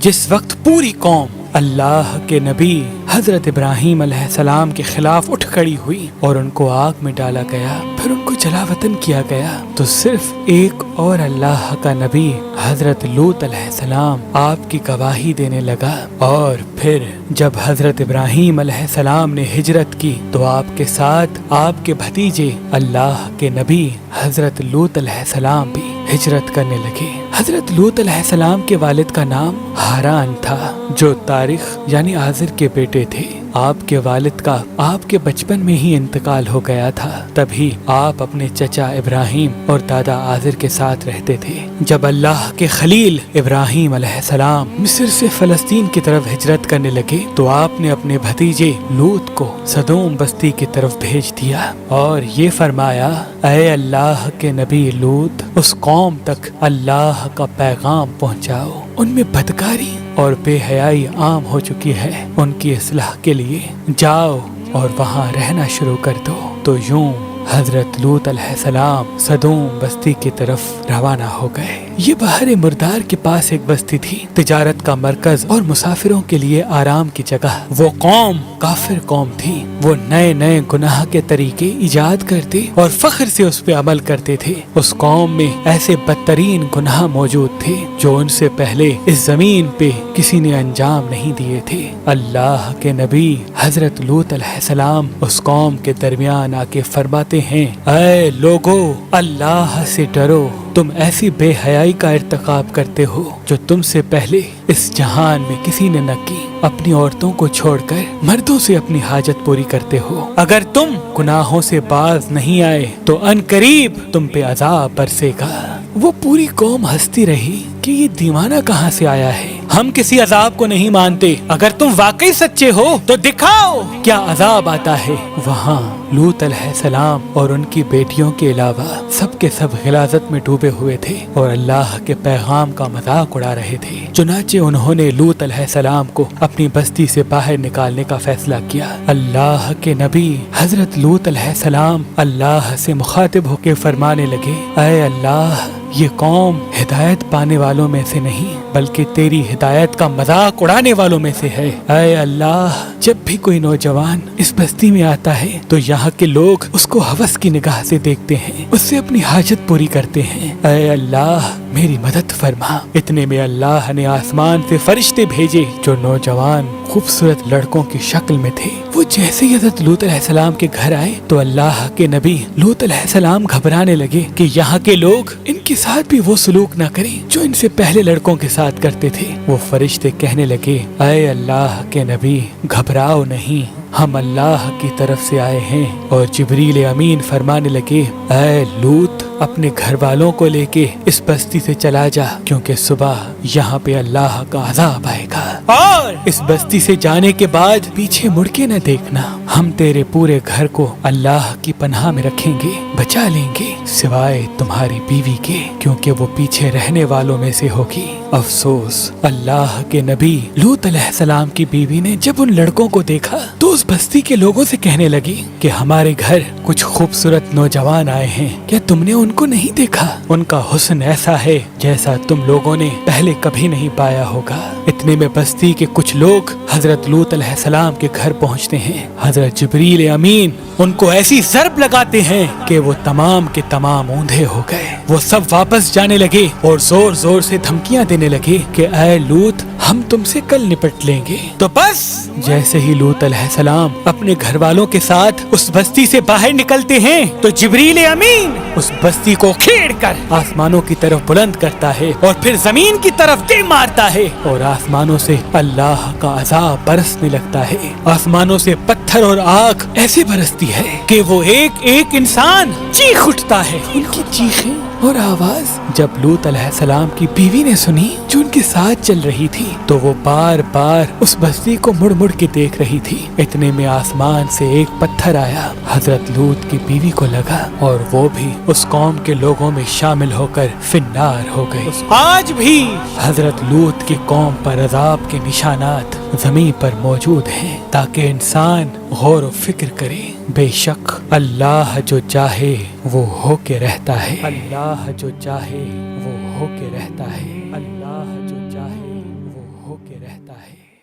جس وقت پوری قوم اللہ کے نبی حضرت ابراہیم علیہ السلام کے خلاف اٹھ کھڑی ہوئی اور ان کو آگ میں ڈالا گیا، پھر ان کو جلا وطن کیا گیا، تو صرف ایک اور اللہ کا نبی حضرت لوط علیہ السلام آپ کی گواہی دینے لگا۔ اور پھر جب حضرت ابراہیم علیہ السلام نے ہجرت کی تو آپ کے ساتھ آپ کے بھتیجے اللہ کے نبی حضرت لوط علیہ السلام بھی ہجرت کرنے لگے۔ حضرت لوط علیہ السلام کے والد کا نام ہاران تھا، جو تاریخ یعنی آزر کے بیٹے تھے۔ آپ کے والد کا آپ کے بچپن میں ہی انتقال ہو گیا تھا، تبھی آپ اپنے چچا ابراہیم اور دادا آزر کے ساتھ رہتے تھے۔ جب اللہ کے خلیل ابراہیم علیہ السلام مصر سے فلسطین کی طرف ہجرت کرنے لگے تو آپ نے اپنے بھتیجے لوط کو سدوم بستی کی طرف بھیج دیا اور یہ فرمایا، اے اللہ کے نبی لوط، اس قوم تک اللہ کا پیغام پہنچاؤ، ان میں بدکاری اور بے حیائی عام ہو چکی ہے، ان کی اصلاح کے لیے جاؤ اور وہاں رہنا شروع کر دو۔ تو یوں حضرت لوط علیہ السلام سدوم بستی کی طرف روانہ ہو گئے۔ یہ بحر مردار کے پاس ایک بستی تھی، تجارت کا مرکز اور مسافروں کے لیے آرام کی جگہ۔ وہ قوم کافر قوم تھی، وہ نئے نئے گناہ کے طریقے ایجاد کرتے اور فخر سے اس پہ عمل کرتے تھے۔ اس قوم میں ایسے بدترین گناہ موجود تھے جو ان سے پہلے اس زمین پہ کسی نے انجام نہیں دیے تھے۔ اللہ کے نبی حضرت لوط علیہ السلام اس قوم کے درمیان آ کے فرماتے ہیں، اے لوگو، اللہ سے ڈرو، تم ایسی بے حیائی کا ارتکاب کرتے ہو جو تم سے پہلے اس جہان میں کسی نے نہ کی۔ اپنی عورتوں کو چھوڑ کر مردوں سے اپنی حاجت پوری کرتے ہو۔ اگر تم گناہوں سے باز نہیں آئے تو ان قریب تم پہ عذاب برسے گا۔ وہ پوری قوم ہنستی رہی کہ یہ دیوانہ کہاں سے آیا ہے، ہم کسی عذاب کو نہیں مانتے، اگر تم واقعی سچے ہو تو دکھاؤ کیا عذاب آتا ہے۔ وہاں لوط علیہ السلام اور ان کی بیٹیوں کے علاوہ سب کے سب غلاظت میں ڈوبے ہوئے تھے اور اللہ کے پیغام کا مذاق اڑا رہے تھے۔ چنانچہ انہوں نے لوط علیہ السلام کو اپنی بستی سے باہر نکالنے کا فیصلہ کیا۔ اللہ کے نبی حضرت لوط علیہ السلام اللہ سے مخاطب ہو کے فرمانے لگے، اے اللہ، یہ قوم ہدایت پانے والوں میں سے نہیں بلکہ تیری ہدایت کا مذاق اڑانے والوں میں سے ہے۔ اے اللہ، جب بھی کوئی نوجوان اس بستی میں آتا ہے تو یہاں کے لوگ اس کو ہوس کی نگاہ سے دیکھتے ہیں، اس سے اپنی حاجت پوری کرتے ہیں۔ اے اللہ، میری مدد فرما۔ اتنے میں اللہ نے آسمان سے فرشتے بھیجے جو نوجوان خوبصورت لڑکوں کی شکل میں تھے۔ وہ جیسے ہی حضرت لوط علیہ السلام کے گھر آئے تو اللہ کے نبی لوط علیہ السلام گھبرانے لگے کہ یہاں کے لوگ ان کے ساتھ بھی وہ سلوک نہ کریں جو ان سے پہلے لڑکوں کے ساتھ کرتے تھے۔ وہ فرشتے کہنے لگے، اے اللہ کے نبی، گھبراؤ نہیں، ہم اللہ کی طرف سے آئے ہیں۔ اور جبریل امین فرمانے لگے، اے لوط، اپنے گھر والوں کو لے کے اس بستی سے چلا جا، کیونکہ صبح یہاں پہ اللہ کا عذاب آئے گا، اور اس بستی سے جانے کے بعد پیچھے مڑ کے نہ دیکھنا۔ ہم تیرے پورے گھر کو اللہ کی پناہ میں رکھیں گے، بچا لیں گے، سوائے تمہاری بیوی کے، کیونکہ وہ پیچھے رہنے والوں میں سے ہوگی۔ افسوس، اللہ کے نبی لوط علیہ السلام کی بیوی نے جب ان لڑکوں کو دیکھا تو اس بستی کے لوگوں سے کہنے لگی کہ ہمارے گھر کچھ خوبصورت نوجوان آئے ہیں، کیا تم نے ان کو نہیں دیکھا؟ ان کا حسن ایسا ہے جیسا تم لوگوں نے پہلے کبھی نہیں پایا ہوگا۔ اتنے میں بستی کے کچھ لوگ حضرت لوط علیہ السلام کے گھر پہنچتے ہیں۔ حضرت جبریل امین ان کو ایسی ضرب لگاتے ہیں کہ وہ تمام کے تمام اوندھے ہو گئے۔ وہ سب واپس جانے لگے اور زور زور سے دھمکیاں دینے لگے کہ اے لوط، ہم تم سے کل نپٹ لیں گے۔ تو بس جیسے ہی لوط علیہ السلام اپنے گھر والوں کے ساتھ اس بستی سے باہر نکلتے ہیں تو جبریل امین اس بستی کو کھیڑ کر آسمانوں کی طرف بلند کرتا ہے اور پھر زمین کی طرف دے مارتا ہے، اور آسمانوں سے اللہ کا عذاب برسنے لگتا ہے۔ آسمانوں سے پتھر اور آگ ایسے برستی ہے کہ وہ ایک ایک انسان چیخ اٹھتا ہے۔ ان کی چیخیں اور آواز جب لوط علیہ السلام کی بیوی نے سنی جو ان کے ساتھ چل رہی تھی تو وہ بار بار اس بستی کو مڑ مڑ کے دیکھ رہی تھی۔ اتنے میں آسمان سے ایک پتھر آیا، حضرت لوط کی بیوی کو لگا اور وہ بھی اس قوم کے لوگوں میں شامل ہو کر فنار ہو گئی۔ آج بھی حضرت لوط کی قوم پر عذاب کے نشانات زمین پر موجود ہیں تاکہ انسان غور و فکر کرے۔ بے شک اللہ جو چاہے وہ ہو کے رہتا ہے، اللہ جو چاہے وہ ہو کے رہتا ہے، اللہ جو چاہے وہ ہو رہتا ہے۔